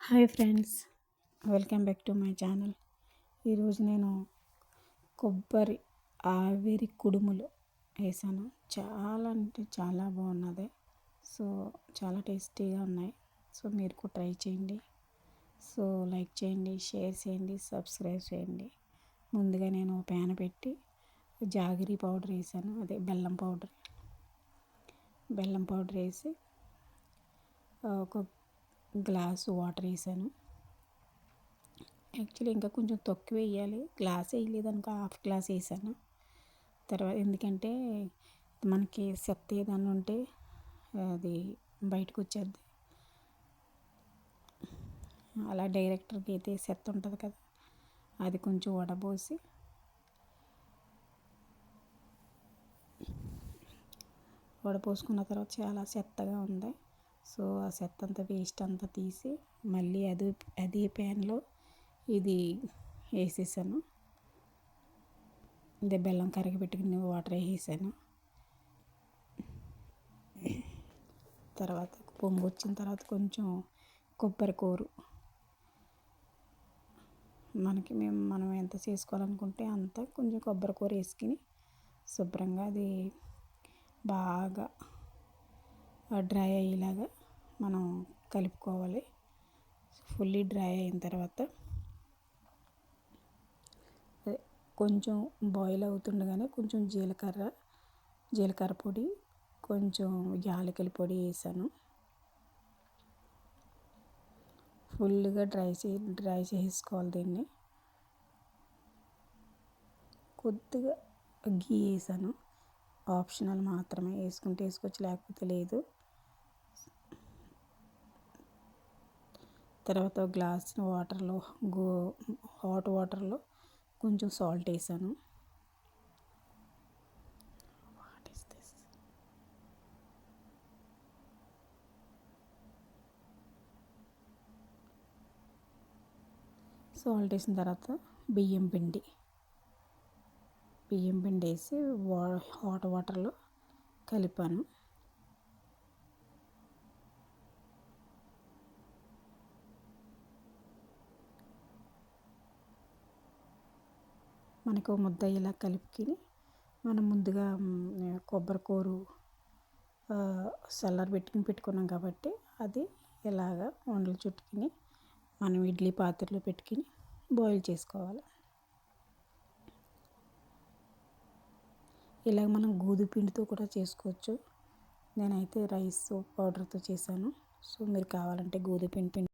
Hi friends, welcome back to my channel. ఈరోజు నేను కొబ్బరి ఆవిరి కుడుములు వేసాను. చాలా అంటే చాలా బాగున్నది. సో చాలా టేస్టీగా ఉన్నాయి. సో మీరు కూడా ట్రై చేయండి. సో లైక్ చేయండి, షేర్ చేయండి, సబ్స్క్రైబ్ చేయండి. ముందుగా నేను ప్యాన్ పెట్టి జాగరీ పౌడర్ వేసాను, అదే బెల్లం పౌడర్ వేసి ఒక గ్లాసు వాటర్ వేసాను. యాక్చువల్లీ ఇంకా కొంచెం తక్కువ వేయాలి, గ్లాస్ వేయలేదు అనుకో, హాఫ్ గ్లాస్ వేసాను. తర్వాత ఎందుకంటే మనకి చెత్త ఏదన్నా ఉంటే అది బయటకు వచ్చేది. అలా డైరెక్టర్కి అయితే చెత్త ఉంటుంది కదా, అది కొంచెం వడపోసుకున్న తర్వాత చాలా చెత్తగా ఉంది. సో ఆ చెత్త అంతా, వేస్ట్ అంతా తీసి మళ్ళీ అదే ప్యాన్లో ఇది వేసేసాను. ఇదే బెల్లం కరిగిపెట్టుకుని వాటర్ వేసాను. తర్వాత పొంగు వచ్చిన తర్వాత కొంచెం కొబ్బరి కూరు మనం ఎంత చేసుకోవాలనుకుంటే అంత కొంచెం కొబ్బరి కూర వేసుకుని శుభ్రంగా అది బాగా డ్రై అయ్యేలాగా మనం కలుపుకోవాలి. ఫుల్లీ డ్రై అయిన తర్వాత కొంచెం బాయిల్ అవుతుండగానే కొంచెం జీలకర్ర పొడి, కొంచెం యాలకుల పొడి వేసాను. ఫుల్గా డ్రై చేసుకోవాలి దీన్ని. కొద్దిగా గీ వేసాను, ఆప్షనల్ మాత్రమే, వేసుకుంటే వేసుకోవచ్చు, లేకపోతే లేదు. తర్వాత ఒక గ్లాస్ వాటర్లో హాట్ వాటర్లో కొంచెం సాల్ట్ వేసాను. సాల్ట్ వేసిన తర్వాత బియ్యం పిండి వేసి హాట్ వాటర్లో కలిపాను. మనకు ముద్ద ఇలా కలుపుకొని మనం ముందుగా కొబ్బరి కూరు పెట్టుకున్నాం కాబట్టి అది ఇలాగా ఉండలు చుట్టుకుని మనం ఇడ్లీ పాత్రలో పెట్టుకుని బాయిల్ చేసుకోవాలి. ఇలాగ మనం గోధుమ పిండితో కూడా చేసుకోవచ్చు. నేనైతే రైస్ పౌడర్తో చేశాను. సో మీరు కావాలంటే గోధుమ పిండి